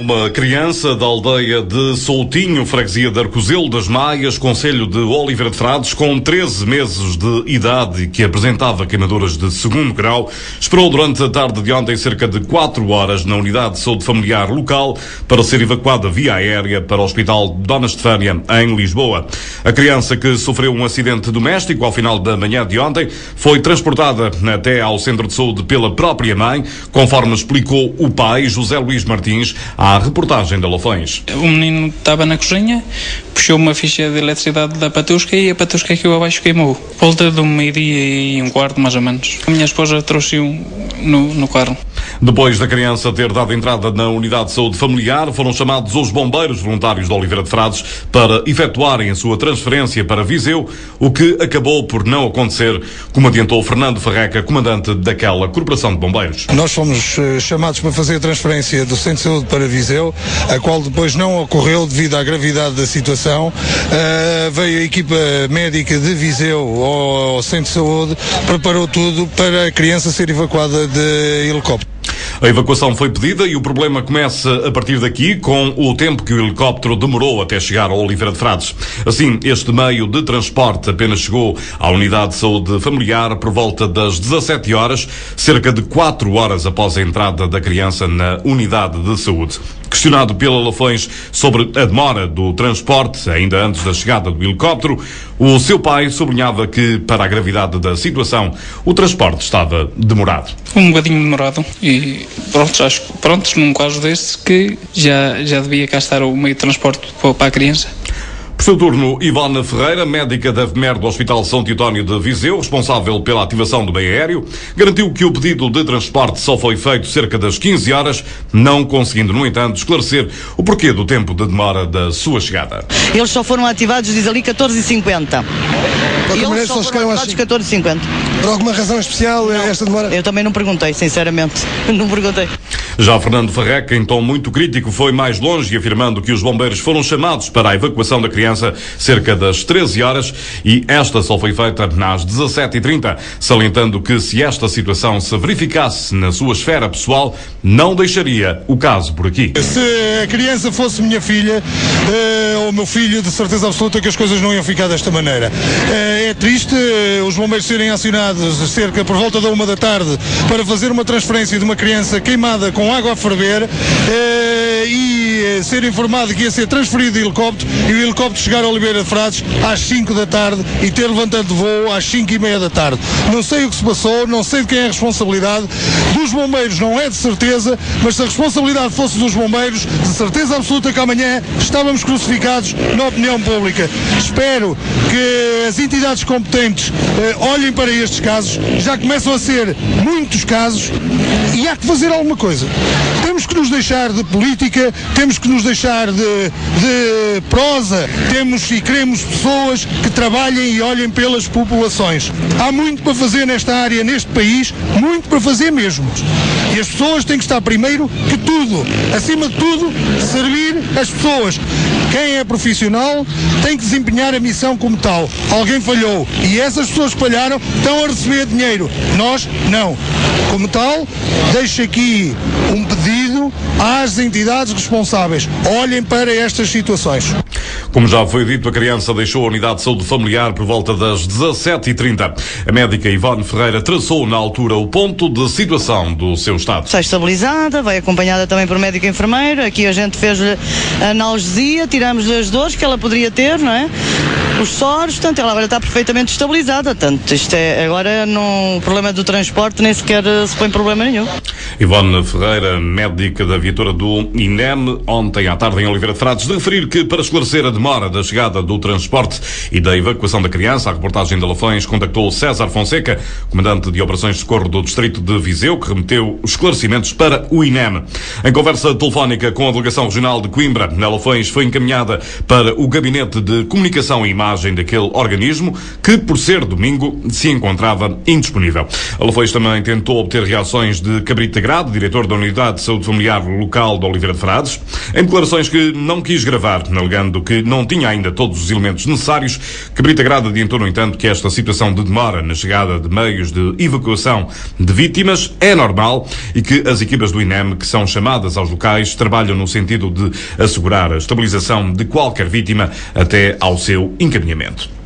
Uma criança da aldeia de Soutinho, freguesia de Arcozelo das Maias, concelho de Oliveira de Frades, com 13 meses de idade e que apresentava queimaduras de 2º grau, esperou durante a tarde de ontem cerca de 4 horas na unidade de saúde familiar local para ser evacuada via aérea para o Hospital Dona Estefânia, em Lisboa. A criança, que sofreu um acidente doméstico ao final da manhã de ontem, foi transportada até ao centro de saúde pela própria mãe, conforme explicou o pai, José Luís Martins, à reportagem da Lofões. O menino estava na cozinha, puxou uma ficha de eletricidade da patusca e a patusca aqui abaixo queimou. Volta de 1h15, mais ou menos. A minha esposa trouxe-o no carro. Depois da criança ter dado entrada na unidade de saúde familiar, foram chamados os bombeiros voluntários de Oliveira de Frades para efetuarem a sua transferência para Viseu, o que acabou por não acontecer, como adiantou Fernando Farreca, comandante daquela corporação de bombeiros. Nós fomos chamados para fazer a transferência do centro de saúde para Viseu, a qual depois não ocorreu devido à gravidade da situação. Veio a equipa médica de Viseu ao centro de saúde, preparou tudo para a criança ser evacuada de helicóptero. A evacuação foi pedida e o problema começa a partir daqui, com o tempo que o helicóptero demorou até chegar ao Oliveira de Frades. Assim, este meio de transporte apenas chegou à unidade de saúde familiar por volta das 17 horas, cerca de 4 horas após a entrada da criança na unidade de saúde. Questionado pela Lafões sobre a demora do transporte, ainda antes da chegada do helicóptero, o seu pai sublinhava que, para a gravidade da situação, o transporte estava demorado. Um bocadinho demorado e prontos, num caso deste, que já devia cá estar o meio de transporte para a criança. Por seu turno, Ivone Ferreira, médica da FMER do Hospital São Teotónio de Viseu, responsável pela ativação do meio aéreo, garantiu que o pedido de transporte só foi feito cerca das 15 horas, não conseguindo, no entanto, esclarecer o porquê do tempo de demora da sua chegada. Eles só foram ativados, diz ali, 14h50. Eles só foram ativados 14h50. Por alguma razão especial esta demora? Eu também não perguntei, sinceramente. Não perguntei. Já Fernando Farreca, em tom muito crítico, foi mais longe, afirmando que os bombeiros foram chamados para a evacuação da criança cerca das 13 horas e esta só foi feita às 17h30, salientando que se esta situação se verificasse na sua esfera pessoal, não deixaria o caso por aqui. Se a criança fosse minha filha ou meu filho, de certeza absoluta que as coisas não iam ficar desta maneira. É triste os bombeiros serem acionados cerca por volta da 1 da tarde para fazer uma transferência de uma criança queimada com água a ferver e ser informado que ia ser transferido de helicóptero e o helicóptero chegar a Oliveira de Frades às 5 da tarde e ter levantado de voo às 5h30 da tarde. Não sei o que se passou, não sei de quem é a responsabilidade. Dos bombeiros não é de certeza, mas se a responsabilidade fosse dos bombeiros, de certeza absoluta que amanhã estávamos crucificados na opinião pública. Espero que as entidades competentes olhem para estes casos. Já começam a ser muitos casos e há que fazer alguma coisa. Temos que nos deixar de política, temos que nos deixar de prosa, temos e queremos pessoas que trabalhem e olhem pelas populações. Há muito para fazer nesta área, neste país, muito para fazer mesmo. E as pessoas têm que estar primeiro que tudo, acima de tudo, servir as pessoas. Quem é profissional tem que desempenhar a missão como tal. Alguém falhou e essas pessoas que falharam estão a receber dinheiro. Nós, não. Como tal, deixo aqui um pedido às entidades responsáveis. Olhem para estas situações. Como já foi dito, a criança deixou a unidade de saúde familiar por volta das 17h30. A médica Ivone Ferreira traçou na altura o ponto de situação do seu estado. Está estabilizada, vai acompanhada também por médico e enfermeiro. Aqui a gente fez-lhe analgesia, tiramos-lhe as dores que ela poderia ter, não é? Os soros, portanto, ela agora está perfeitamente estabilizada. Portanto, isto é, agora no problema do transporte nem sequer se põe problema nenhum. Ivone Ferreira, médica da viatura do INEM, ontem à tarde em Oliveira de Frades, de referir que, para esclarecer a demora da chegada do transporte e da evacuação da criança, a reportagem da Lafões contactou César Fonseca, comandante de operações de socorro do distrito de Viseu, que remeteu os esclarecimentos para o INEM. Em conversa telefónica com a delegação regional de Coimbra, a Lafões foi encaminhada para o gabinete de comunicação e imagem daquele organismo, que, por ser domingo, se encontrava indisponível. A Lafões também tentou obter reações de Cabrita Brita Grado, diretor da Unidade de Saúde Familiar local de Oliveira de Frades, em declarações que não quis gravar, alegando que não tinha ainda todos os elementos necessários, que Brita Grado adiantou, no entanto, que esta situação de demora na chegada de meios de evacuação de vítimas é normal e que as equipas do INEM, que são chamadas aos locais, trabalham no sentido de assegurar a estabilização de qualquer vítima até ao seu encaminhamento.